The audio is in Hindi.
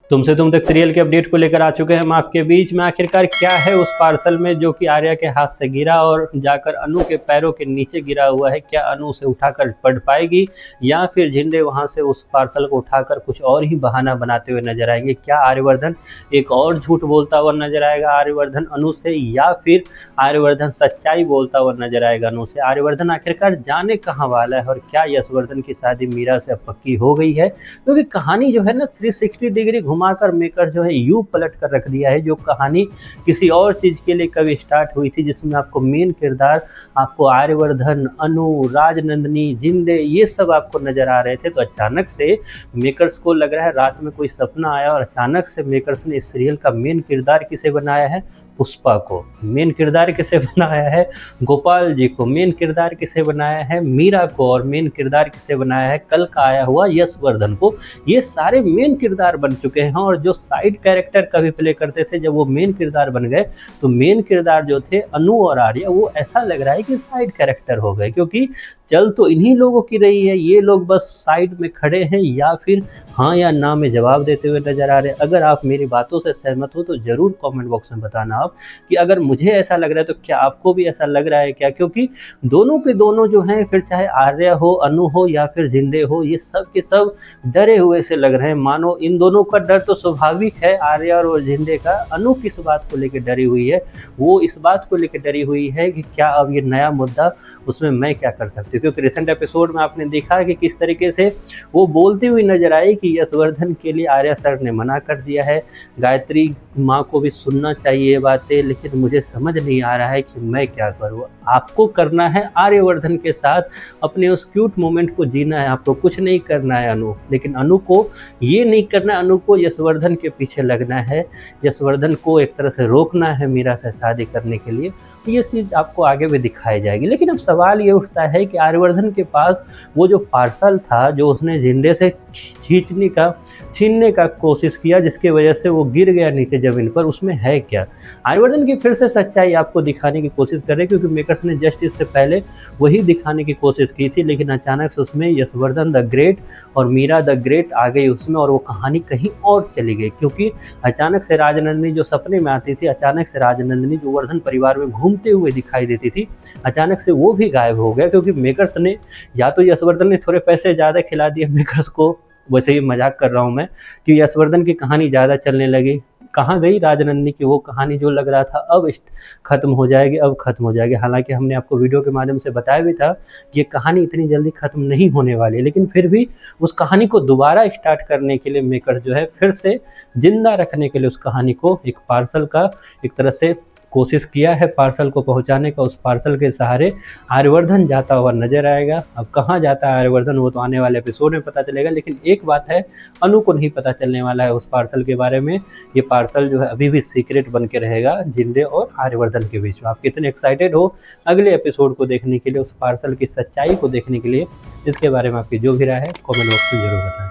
तुमसे तुम तक सीरियल के अपडेट को लेकर आ चुके हैं हम आपके बीच में। आखिरकार क्या है उस पार्सल में जो कि आर्या के हाथ से गिरा और जाकर अनु के पैरों के नीचे गिरा हुआ है? क्या अनु उसे उठाकर पढ़ पाएगी या फिर झिंडे वहां से उस पार्सल को उठाकर कुछ और ही बहाना बनाते हुए नजर आएंगे? क्या आर्यवर्धन एक और झूठ बोलता हुआ नजर आएगा आर्यवर्धन अनु से, या फिर आर्यवर्धन सच्चाई बोलता हुआ नजर आएगा अनु से? आर्यवर्धन आखिरकार जाने कहाँ वाला है और क्या यशवर्धन की शादी मीरा से अब पक्की हो गई है? क्योंकि कहानी जो है ना 360 डिग्री घुमाकर मेकर जो है यू पलट कर रख दिया है। जो कहानी किसी और चीज़ के लिए कभी स्टार्ट हुई थी, जिसमें आपको मेन किरदार आपको आर्यवर्धन, अनु, राजनंदिनी, जिंदे ये सब आपको नजर आ रहे थे, तो अचानक से मेकर्स को लग रहा है रात में कोई सपना आया और अचानक से मेकर्स ने इस सीरियल का मेन किरदार किसे बनाया है? पुष्पा को। मेन किरदार किसे बनाया है? गोपाल जी को। मेन किरदार किसे बनाया है? मीरा को। और मेन किरदार किसे बनाया है? कल का आया हुआ यशवर्धन को। ये सारे मेन किरदार बन चुके हैं और जो साइड कैरेक्टर कभी प्ले करते थे, जब वो मेन किरदार बन गए तो मेन किरदार जो थे अनु और आर्या, वो ऐसा लग रहा है कि साइड कैरेक्टर हो गए, क्योंकि चल तो इन्हीं लोगों की रही है, ये लोग बस साइड में खड़े हैं या फिर हाँ या ना में जवाब देते हुए नजर आ रहे हैं। अगर आप मेरी बातों से सहमत हो तो ज़रूर कमेंट बॉक्स में बताना आप कि अगर मुझे ऐसा लग रहा है तो क्या आपको भी ऐसा लग रहा है क्या? क्योंकि दोनों के दोनों जो हैं, फिर चाहे आर्या हो, अनु हो या फिर जिंदे हो, ये सब के सब डरे हुए से लग रहे हैं। मानो इन दोनों का डर तो स्वाभाविक है, आर्या और जिंदे का। अनु किस बात को लेकर डरी हुई है? वो इस बात को लेकर डरी हुई है कि क्या अब ये नया मुद्दा, उसमें मैं क्या कर सकती हूँ? क्योंकि रिसेंट एपिसोड में आपने देखा कि किस तरीके से वो बोलती हुई नजर आई कि यशवर्धन के लिए आर्या सर ने मना कर दिया है, गायत्री माँ को भी सुनना चाहिए ये बातें, लेकिन मुझे समझ नहीं आ रहा है कि मैं क्या करूँ। आपको करना है आर्यवर्धन के साथ अपने उस क्यूट मोमेंट को जीना है, आपको कुछ नहीं करना है अनु। लेकिन अनु को ये नहीं करना, अनु को यशवर्धन के पीछे लगना है, यशवर्धन को एक तरह से रोकना है मीरा से शादी करने के लिए। ये चीज़ आपको आगे भी दिखाई जाएगी। लेकिन अब सवाल ये उठता है कि आर्यवर्धन के पास वो जो पार्सल था, जो उसने झिंडे से छीनने का कोशिश किया, जिसकी वजह से वो गिर गया नीचे ज़मीन पर, उसमें है क्या? आर्यवर्धन की फिर से सच्चाई आपको दिखाने की कोशिश कर रहे हैं, क्योंकि मेकर्स ने जस्ट इससे पहले वही दिखाने की कोशिश की थी, लेकिन अचानक से उसमें यशवर्धन द ग्रेट और मीरा द ग्रेट आ गई उसमें, और वो कहानी कहीं और चली गई। क्योंकि अचानक से राजनंदिनी जो सपने में आती थी, अचानक से राजनंदिनी जो वर्धन परिवार में घूमते हुए दिखाई देती थी, अचानक से वो भी गायब हो गया। क्योंकि मेकर्स ने, या तो यशवर्धन ने थोड़े पैसे ज़्यादा खिला दिए मेकर्स को, वैसे ही मजाक कर रहा हूँ मैं, कि यशवर्धन की कहानी ज़्यादा चलने लगी। कहाँ गई राजनंदिनी की वो कहानी जो लग रहा था अब ख़त्म हो जाएगी, अब ख़त्म हो जाएगी। हालांकि हमने आपको वीडियो के माध्यम से बताया भी था कि ये कहानी इतनी जल्दी ख़त्म नहीं होने वाली है, लेकिन फिर भी उस कहानी को दोबारा स्टार्ट करने के लिए मेकर जो है फिर से जिंदा रखने के लिए उस कहानी को एक पार्सल का एक तरह से कोशिश किया है पार्सल को पहुंचाने का। उस पार्सल के सहारे आर्यवर्धन जाता हुआ नजर आएगा। अब कहाँ जाता है आर्यवर्धन, वो तो आने वाले एपिसोड में पता चलेगा। लेकिन एक बात है, अनु को नहीं पता चलने वाला है उस पार्सल के बारे में। ये पार्सल जो है अभी भी सीक्रेट बन के रहेगा जिंदे और आर्यवर्धन के बीच में। आप कितने एक्साइटेड हो अगले एपिसोड को देखने के लिए, उस पार्सल की सच्चाई को देखने के लिए? इसके बारे में आपकी जो भी राय है कॉमेंट बॉक्स में जरूर बताएं।